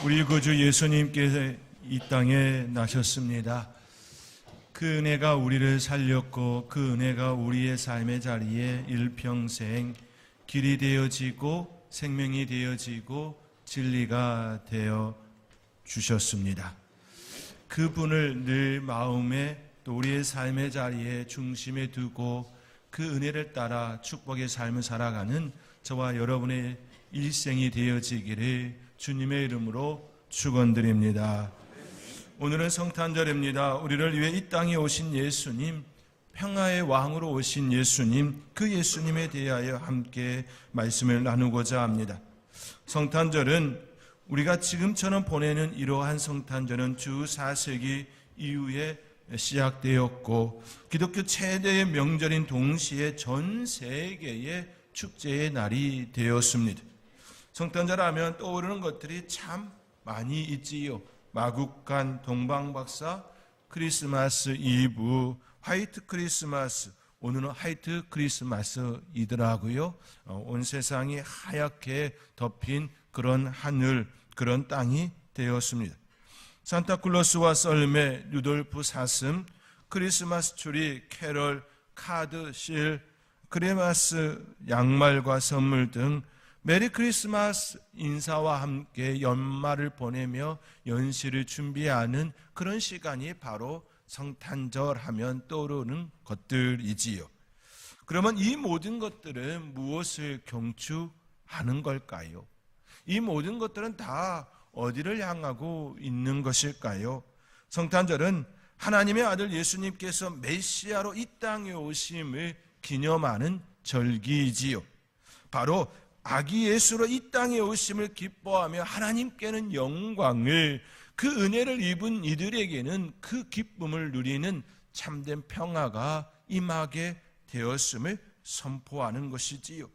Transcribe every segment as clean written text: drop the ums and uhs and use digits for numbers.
우리 구주 예수님께서 이 땅에 나셨습니다. 그 은혜가 우리를 살렸고 그 은혜가 우리의 삶의 자리에 일평생 길이 되어지고 생명이 되어지고 진리가 되어 주셨습니다. 그분을 늘 마음에 또 우리의 삶의 자리에 중심에 두고 그 은혜를 따라 축복의 삶을 살아가는 저와 여러분의 일생이 되어지기를 주님의 이름으로 축원드립니다. 오늘은 성탄절입니다. 우리를 위해 이 땅에 오신 예수님, 평화의 왕으로 오신 예수님, 그 예수님에 대하여 함께 말씀을 나누고자 합니다. 성탄절은 우리가 지금처럼 보내는 이러한 성탄절은 주 4세기 이후에 시작되었고 기독교 최대의 명절인 동시에 전 세계의 축제의 날이 되었습니다. 성탄절 하면 떠오르는 것들이 참 많이 있지요. 마국간, 동방박사, 크리스마스 이브, 화이트 크리스마스. 오늘은 화이트 크리스마스이더라고요. 온 세상이 하얗게 덮인 그런 하늘, 그런 땅이 되었습니다. 산타클로스와 썰매, 루돌프 사슴, 크리스마스 트리, 캐럴, 카드, 실, 크리스마스 양말과 선물 등 메리 크리스마스 인사와 함께 연말을 보내며 연시를 준비하는 그런 시간이 바로 성탄절 하면 떠오르는 것들이지요. 그러면 이 모든 것들은 무엇을 경축하는 걸까요? 이 모든 것들은 다 어디를 향하고 있는 것일까요? 성탄절은 하나님의 아들 예수님께서 메시아로 이 땅에 오심을 기념하는 절기이지요. 바로 아기 예수로 이 땅에 오심을 기뻐하며 하나님께는 영광을, 그 은혜를 입은 이들에게는 그 기쁨을 누리는 참된 평화가 임하게 되었음을 선포하는 것이지요.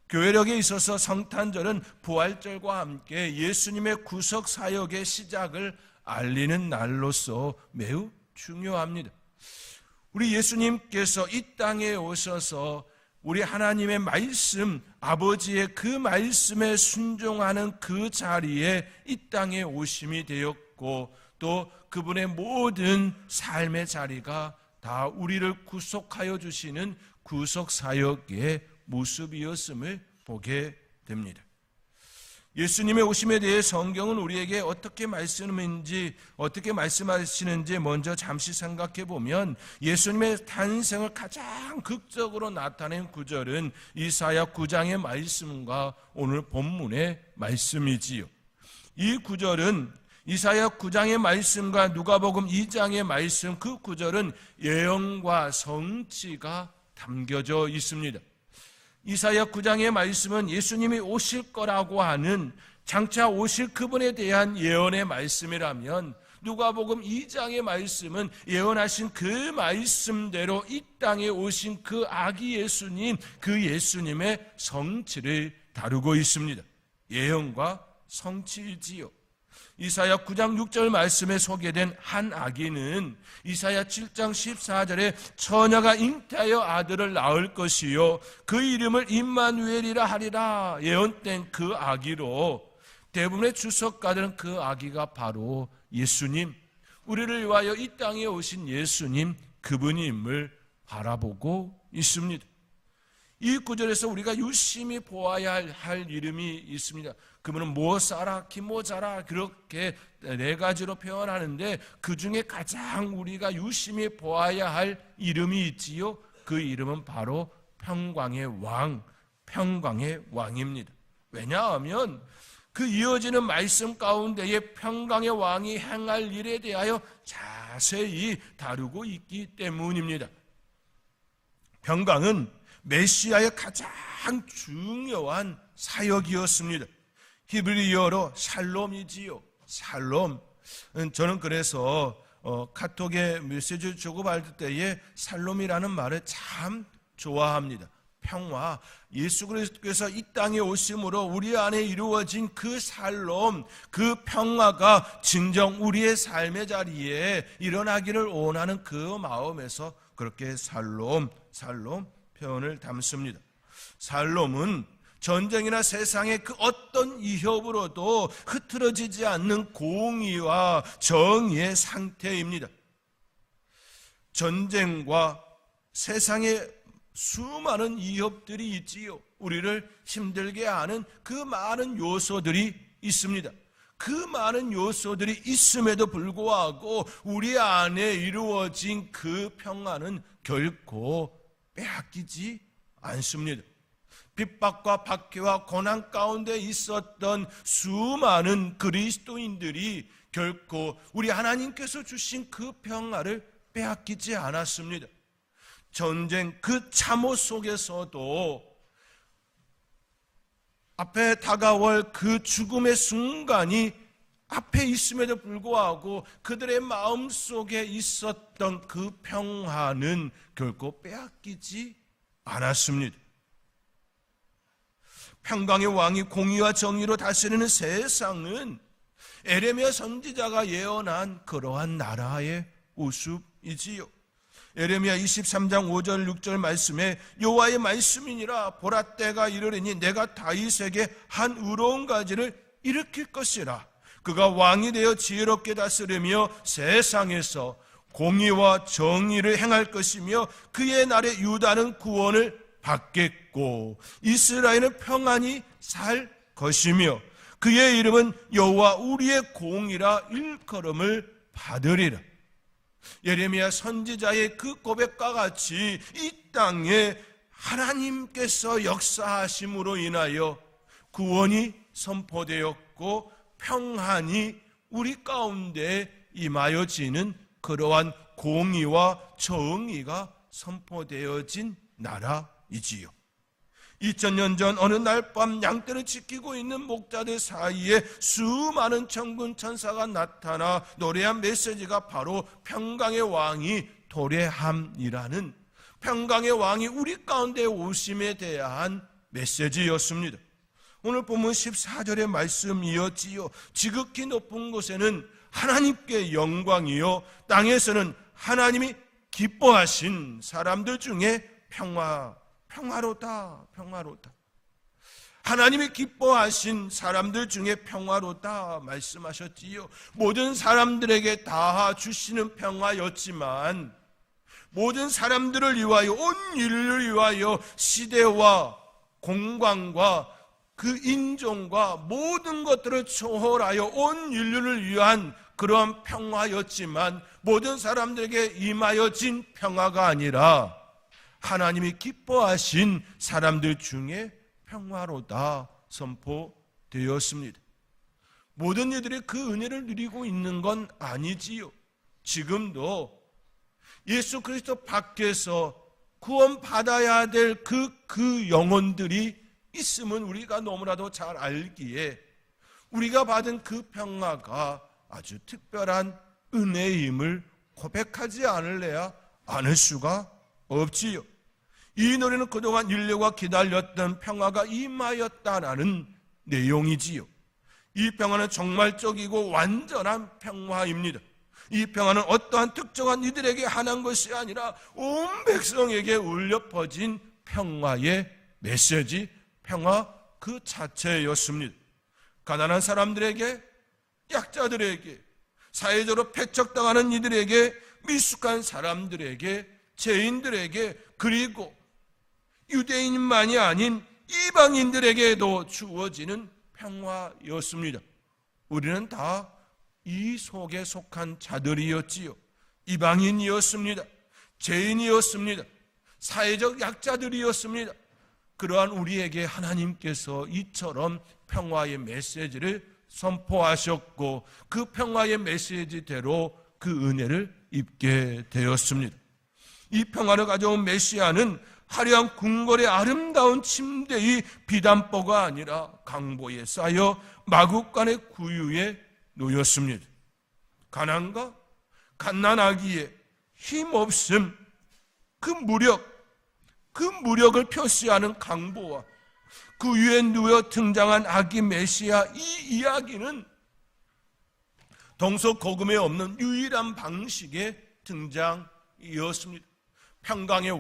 교회력에 있어서 성탄절은 부활절과 함께 예수님의 구속 사역의 시작을 알리는 날로서 매우 중요합니다. 우리 예수님께서 이 땅에 오셔서 우리 하나님의 말씀, 아버지의 그 말씀에 순종하는 그 자리에 이 땅에 오심이 되었고 또 그분의 모든 삶의 자리가 다 우리를 구속하여 주시는 구속사역의 모습이었음을 보게 됩니다. 예수님의 오심에 대해 성경은 우리에게 어떻게 말씀하시는지 먼저 잠시 생각해 보면 예수님의 탄생을 가장 극적으로 나타낸 구절은 이사야 9장의 말씀과 오늘 본문의 말씀이지요. 이 구절은 이사야 9장의 말씀과 누가복음 2장의 말씀, 그 구절은 예언과 성취가 담겨져 있습니다. 이사야 9장의 말씀은 예수님이 오실 거라고 하는, 장차 오실 그분에 대한 예언의 말씀이라면 누가복음 2장의 말씀은 예언하신 그 말씀대로 이 땅에 오신 그 아기 예수님, 그 예수님의 성취를 다루고 있습니다. 예언과 성취이지요. 이사야 9장 6절 말씀에 소개된 한 아기는 이사야 7장 14절에 처녀가 잉태하여 아들을 낳을 것이요 그 이름을 임마누엘이라 하리라 예언된 그 아기로 대부분의 주석가들은 그 아기가 바로 예수님, 우리를 위하여 이 땅에 오신 예수님, 그분임을 바라보고 있습니다. 이 구절에서 우리가 유심히 보아야 할 이름이 있습니다. 그분은 모사라, 기모자라 그렇게 네 가지로 표현하는데 그 중에 가장 우리가 유심히 보아야 할 이름이 있지요. 그 이름은 바로 평강의 왕, 평강의 왕입니다. 왜냐하면 그 이어지는 말씀 가운데에 평강의 왕이 행할 일에 대하여 자세히 다루고 있기 때문입니다. 평강은 메시아의 가장 중요한 사역이었습니다. 히브리어로 샬롬이지요. 샬롬. 저는 그래서 카톡에 메시지를 주고받을 때에 샬롬이라는 말을 참 좋아합니다. 평화. 예수 그리스도께서 이 땅에 오심으로 우리 안에 이루어진 그 샬롬, 그 평화가 진정 우리의 삶의 자리에 일어나기를 원하는 그 마음에서 그렇게 샬롬 표현을 담습니다. 샬롬은 전쟁이나 세상의 그 어떤 위협으로도 흐트러지지 않는 공의와 정의의 상태입니다. 전쟁과 세상의 수많은 위협들이 있지요. 우리를 힘들게 하는 그 많은 요소들이 있습니다. 그 많은 요소들이 있음에도 불구하고 우리 안에 이루어진 그 평안은 결코 빼앗기지 않습니다. 핍박과 박해와 고난 가운데 있었던 수많은 그리스도인들이 결코 우리 하나님께서 주신 그 평화를 빼앗기지 않았습니다. 전쟁 그 참호 속에서도 앞에 다가올 그 죽음의 순간이 앞에 있음에도 불구하고 그들의 마음속에 있었던 그 평화는 결코 빼앗기지 않았습니다. 평강의 왕이 공의와 정의로 다스리는 세상은 에레미야 선지자가 예언한 그러한 나라의 모습이지요. 에레미야 23장 5절 6절 말씀에 여호와의 말씀이니라 보라 때가 이르리니 내가 다윗에게 한 의로운 가지를 일으킬 것이라. 그가 왕이 되어 지혜롭게 다스리며 세상에서 공의와 정의를 행할 것이며 그의 날에 유다는 구원을 받겠고 이스라엘은 평안히 살 것이며 그의 이름은 여호와 우리의 공이라 일컬음을 받으리라. 예레미야 선지자의 그 고백과 같이 이 땅에 하나님께서 역사하심으로 인하여 구원이 선포되었고 평안이 우리 가운데 임하여지는 그러한 공의와 정의가 선포되어진 나라이지요. 2000년 전 어느 날 밤 양떼를 지키고 있는 목자들 사이에 수많은 천군 천사가 나타나 노래한 메시지가 바로 평강의 왕이 도래함이라는, 평강의 왕이 우리 가운데 오심에 대한 메시지였습니다. 오늘 본문 14절의 말씀이었지요. 지극히 높은 곳에는 하나님께 영광이요 땅에서는 하나님이 기뻐하신 사람들 중에 평화로다. 하나님이 기뻐하신 사람들 중에 평화로다 말씀하셨지요. 모든 사람들에게 다 주시는 평화였지만 모든 사람들을 위하여, 온 인류를 위하여 시대와 공간과 그 인종과 모든 것들을 초월하여 온 인류를 위한 그러한 평화였지만 모든 사람들에게 임하여진 평화가 아니라 하나님이 기뻐하신 사람들 중에 평화로다 선포되었습니다. 모든 이들이 그 은혜를 누리고 있는 건 아니지요. 지금도 예수 그리스도 밖에서 구원받아야 될 그 영혼들이 있음은 우리가 너무나도 잘 알기에 우리가 받은 그 평화가 아주 특별한 은혜임을 고백하지 않을 수가 없지요. 이 노래는 그동안 인류가 기다렸던 평화가 임하였다라는 내용이지요. 이 평화는 정말적이고 완전한 평화입니다. 이 평화는 어떠한 특정한 이들에게 한한 것이 아니라 온 백성에게 울려 퍼진 평화의 메시지, 평화 그 자체였습니다. 가난한 사람들에게, 약자들에게, 사회적으로 배척당하는 이들에게, 미숙한 사람들에게, 죄인들에게, 그리고 유대인만이 아닌 이방인들에게도 주어지는 평화였습니다. 우리는 다 이 속에 속한 자들이었지요. 이방인이었습니다. 죄인이었습니다. 사회적 약자들이었습니다. 그러한 우리에게 하나님께서 이처럼 평화의 메시지를 선포하셨고 그 평화의 메시지대로 그 은혜를 입게 되었습니다. 이 평화를 가져온 메시아는 화려한 궁궐의 아름다운 침대의 비단보가 아니라 강보에 쌓여 마구간의 구유에 놓였습니다. 가난과 갓난아기의 힘없음, 그 무력을 표시하는 강보와 그 위에 누워 등장한 아기 메시아, 이 이야기는 동서고금에 없는 유일한 방식의 등장이었습니다. 평강의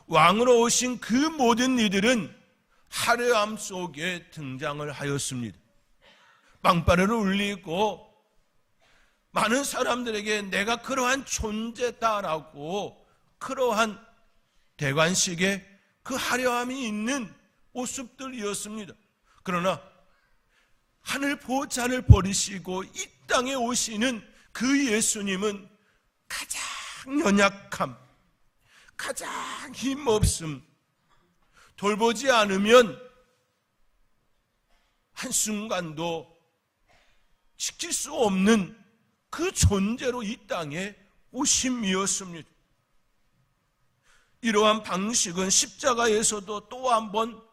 왕으로 오신 그 모든 이들은 화려함 속에 등장을 하였습니다. 빵빠레를 울리고 많은 사람들에게 내가 그러한 존재다라고 그러한 대관식의 그 화려함이 있는 모습들이었습니다. 그러나 하늘 보좌를 버리시고 이 땅에 오시는 그 예수님은 가장 연약함, 가장 힘없음, 돌보지 않으면 한순간도 지킬 수 없는 그 존재로 이 땅에 오심이었습니다. 이러한 방식은 십자가에서도 또 한 번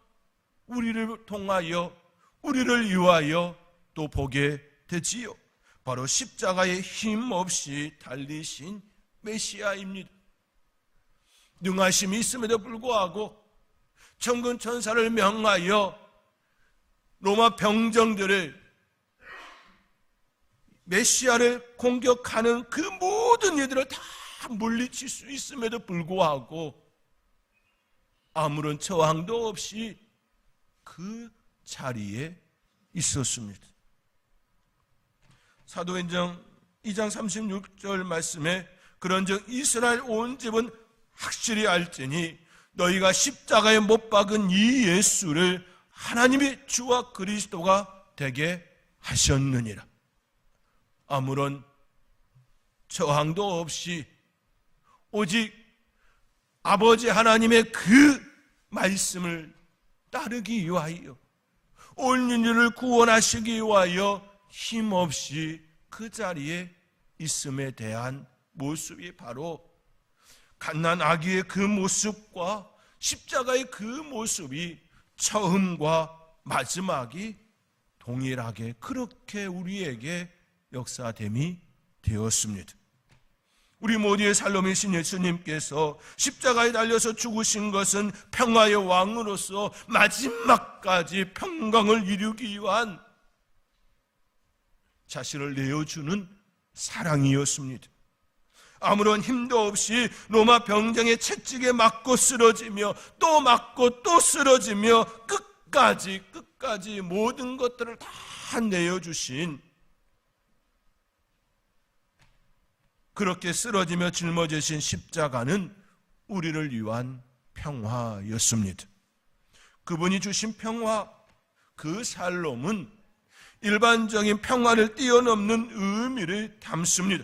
우리를 통하여 우리를 위하여 또 보게 되지요. 바로 십자가의 힘없이 달리신 메시아입니다. 능하심이 있음에도 불구하고 천군 천사를 명하여 로마 병정들을 메시아를 공격하는 그 모든 이들을 다 물리칠 수 있음에도 불구하고 아무런 저항도 없이 그 자리에 있었습니다. 사도행전 2장 36절 말씀에 그런즉 이스라엘 온 집은 확실히 알지니 너희가 십자가에 못 박은 이 예수를 하나님의 주와 그리스도가 되게 하셨느니라. 아무런 저항도 없이 오직 아버지 하나님의 그 말씀을 따르기 위하여 온 인류를 구원하시기 위하여 힘없이 그 자리에 있음에 대한 모습이 바로 갓난 아기의 그 모습과 십자가의 그 모습이 처음과 마지막이 동일하게 그렇게 우리에게 역사됨이 되었습니다. 우리 모두의 살롬이신 예수님께서 십자가에 달려서 죽으신 것은 평화의 왕으로서 마지막까지 평강을 이루기 위한 자신을 내어주는 사랑이었습니다. 아무런 힘도 없이 로마 병정의 채찍에 맞고 쓰러지며 또 맞고 또 쓰러지며 끝까지 모든 것들을 다 내어주신, 그렇게 쓰러지며 짊어지신 십자가는 우리를 위한 평화였습니다. 그분이 주신 평화, 그 살롬은 일반적인 평화를 뛰어넘는 의미를 담습니다.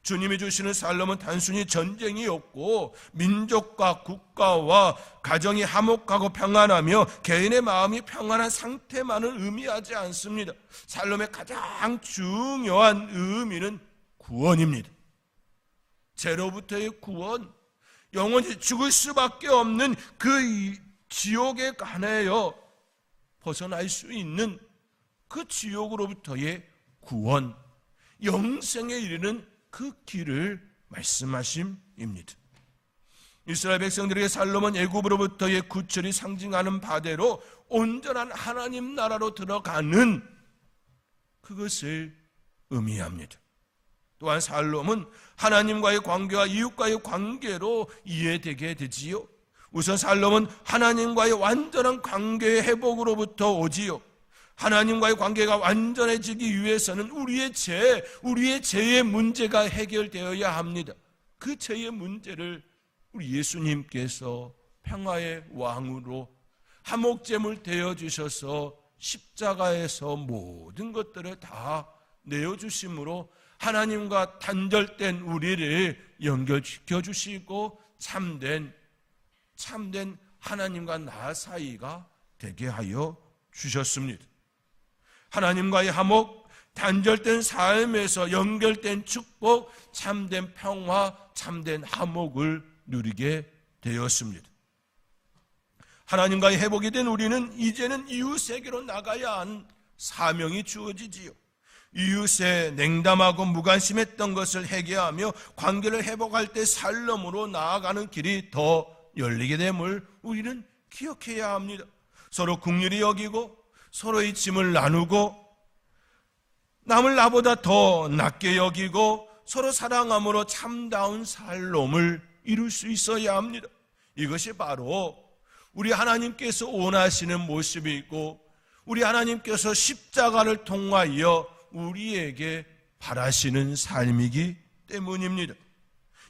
주님이 주시는 살롬은 단순히 전쟁이 없고 민족과 국가와 가정이 화목하고 평안하며 개인의 마음이 평안한 상태만을 의미하지 않습니다. 살롬의 가장 중요한 의미는 구원입니다. 죄로부터의 구원, 영원히 죽을 수밖에 없는 그 지옥에 관하여 벗어날 수 있는 그 지옥으로부터의 구원, 영생에 이르는 그 길을 말씀하심입니다. 이스라엘 백성들에게 살롬은 애굽으로부터의 구출이 상징하는 바대로 온전한 하나님 나라로 들어가는 그것을 의미합니다. 또한 살롬은 하나님과의 관계와 이웃과의 관계로 이해되게 되지요. 우선 살롬은 하나님과의 완전한 관계의 회복으로부터 오지요. 하나님과의 관계가 완전해지기 위해서는 우리의 죄의 문제가 해결되어야 합니다. 그 죄의 문제를 우리 예수님께서 평화의 왕으로 화목제물 되어주셔서 십자가에서 모든 것들을 다 내어주심으로 하나님과 단절된 우리를 연결시켜 주시고 참된 하나님과 나 사이가 되게 하여 주셨습니다. 하나님과의 화목, 단절된 삶에서 연결된 축복, 참된 평화, 참된 화목을 누리게 되었습니다. 하나님과의 회복이 된 우리는 이제는 이웃에게로 나가야 한 사명이 주어지지요. 이웃에 냉담하고 무관심했던 것을 회개하며 관계를 회복할 때 살롬으로 나아가는 길이 더 열리게 됨을 우리는 기억해야 합니다. 서로 긍휼히 여기고 서로의 짐을 나누고 남을 나보다 더 낮게 여기고 서로 사랑함으로 참다운 살롬을 이룰 수 있어야 합니다. 이것이 바로 우리 하나님께서 원하시는 모습이고 우리 하나님께서 십자가를 통하여 우리에게 바라시는 삶이기 때문입니다.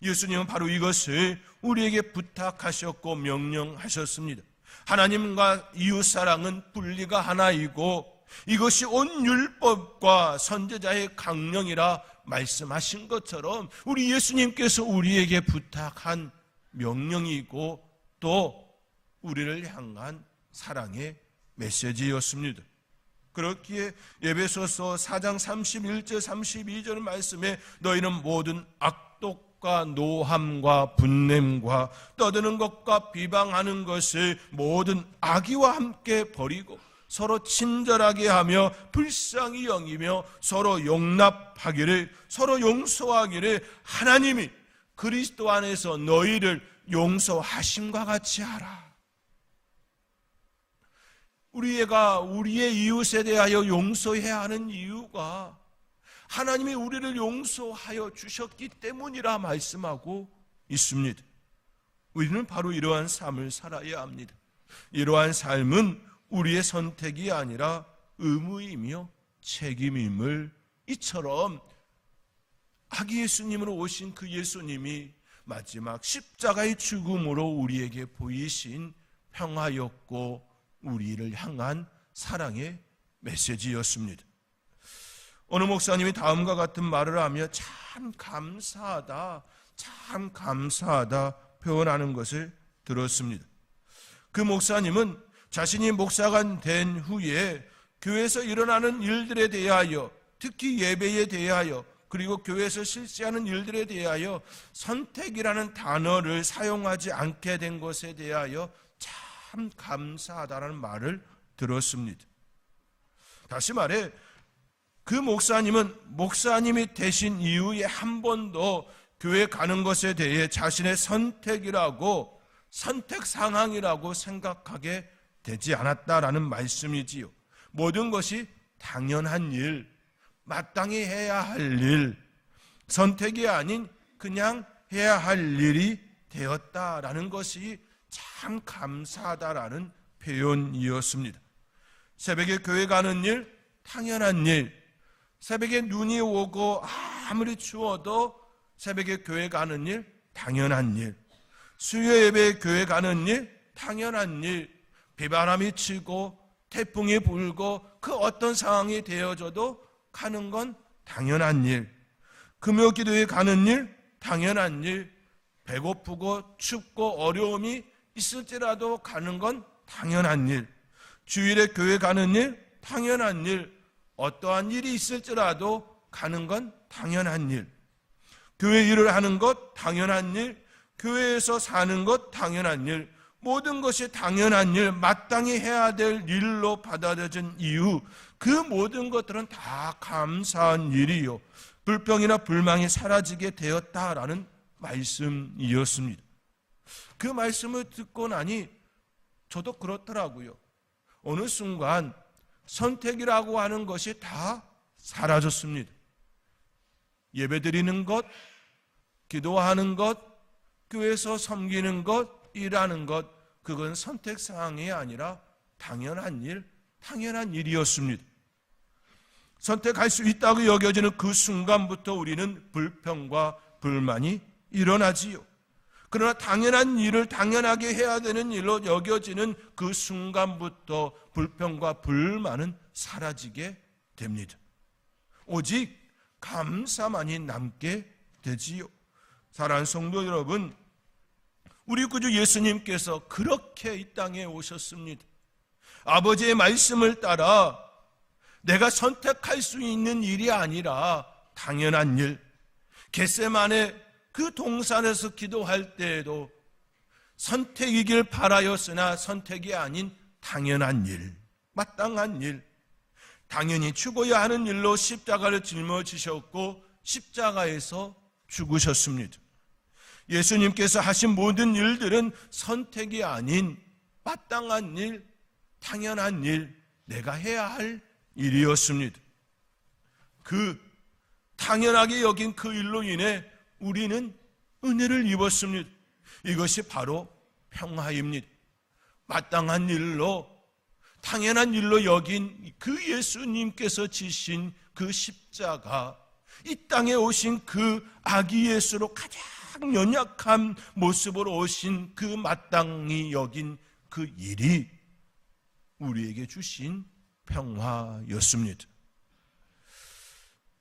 예수님은 바로 이것을 우리에게 부탁하셨고 명령하셨습니다. 하나님과 이웃사랑은 분리가 하나이고 이것이 온 율법과 선지자의 강령이라 말씀하신 것처럼 우리 예수님께서 우리에게 부탁한 명령이고 또 우리를 향한 사랑의 메시지였습니다. 그렇기에 에베소서 4장 31절 32절 말씀에 너희는 모든 악독과 노함과 분냄과 떠드는 것과 비방하는 것을 모든 악의와 함께 버리고 서로 친절하게 하며 불쌍히 여기며 서로 용납하기를 서로 용서하기를 하나님이 그리스도 안에서 너희를 용서하심과 같이 하라. 우리가 우리의 이웃에 대하여 용서해야 하는 이유가 하나님이 우리를 용서하여 주셨기 때문이라 말씀하고 있습니다. 우리는 바로 이러한 삶을 살아야 합니다. 이러한 삶은 우리의 선택이 아니라 의무이며 책임임을 이처럼 아기 예수님으로 오신 그 예수님이 마지막 십자가의 죽음으로 우리에게 보이신 평화였고 우리를 향한 사랑의 메시지였습니다. 어느 목사님이 다음과 같은 말을 하며 참 감사하다 표현하는 것을 들었습니다. 그 목사님은 자신이 목사가 된 후에 교회에서 일어나는 일들에 대하여 특히 예배에 대하여 그리고 교회에서 실시하는 일들에 대하여 선택이라는 단어를 사용하지 않게 된 것에 대하여 참 감사하다는 말을 들었습니다. 다시 말해 그 목사님은 목사님이 되신 이후에 한 번도 교회 가는 것에 대해 자신의 선택이라고 선택 상황이라고 생각하게 되지 않았다라는 말씀이지요. 모든 것이 당연한 일, 마땅히 해야 할 일, 선택이 아닌 그냥 해야 할 일이 되었다라는 것이 참 감사하다라는 표현이었습니다. 새벽에 교회 가는 일, 당연한 일. 새벽에 눈이 오고 아무리 추워도 새벽에 교회 가는 일, 당연한 일. 수요 예배에 교회 가는 일, 당연한 일. 비바람이 치고 태풍이 불고 그 어떤 상황이 되어져도 가는 건 당연한 일. 금요 기도에 가는 일, 당연한 일. 배고프고 춥고 어려움이 있을지라도 가는 건 당연한 일. 주일에 교회 가는 일, 당연한 일. 어떠한 일이 있을지라도 가는 건 당연한 일. 교회 일을 하는 것 당연한 일. 교회에서 사는 것 당연한 일. 모든 것이 당연한 일, 마땅히 해야 될 일로 받아들여진 이유, 그 모든 것들은 다 감사한 일이요, 불평이나 불만이 사라지게 되었다라는 말씀이었습니다. 그 말씀을 듣고 나니 저도 그렇더라고요. 어느 순간 선택이라고 하는 것이 다 사라졌습니다. 예배드리는 것, 기도하는 것, 교회에서 섬기는 것, 일하는 것, 그건 선택사항이 아니라 당연한 일, 당연한 일이었습니다. 선택할 수 있다고 여겨지는 그 순간부터 우리는 불평과 불만이 일어나지요. 그러나 당연한 일을 당연하게 해야 되는 일로 여겨지는 그 순간부터 불평과 불만은 사라지게 됩니다. 오직 감사만이 남게 되지요. 사랑하는 성도 여러분, 우리 구주 예수님께서 그렇게 이 땅에 오셨습니다. 아버지의 말씀을 따라 내가 선택할 수 있는 일이 아니라 당연한 일, 겟세마네 그 동산에서 기도할 때에도 선택이길 바라였으나 선택이 아닌 당연한 일, 마땅한 일, 당연히 죽어야 하는 일로 십자가를 짊어지셨고 십자가에서 죽으셨습니다. 예수님께서 하신 모든 일들은 선택이 아닌 마땅한 일, 당연한 일, 내가 해야 할 일이었습니다. 그 당연하게 여긴 그 일로 인해 우리는 은혜를 입었습니다. 이것이 바로 평화입니다. 마땅한 일로, 당연한 일로 여긴 그 예수님께서 지신 그 십자가, 이 땅에 오신 그 아기 예수로 가장 연약한 모습으로 오신 그 마땅히 여긴 그 일이 우리에게 주신 평화였습니다.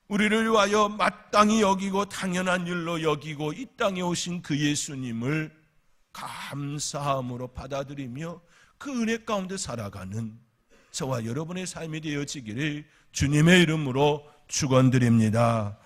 우리를 위하여 마땅히 여기고 당연한 일로 여기고 이 땅에 오신 그 예수님을 감사함으로 받아들이며 그 은혜 가운데 살아가는 저와 여러분의 삶이 되어지기를 주님의 이름으로 축원드립니다.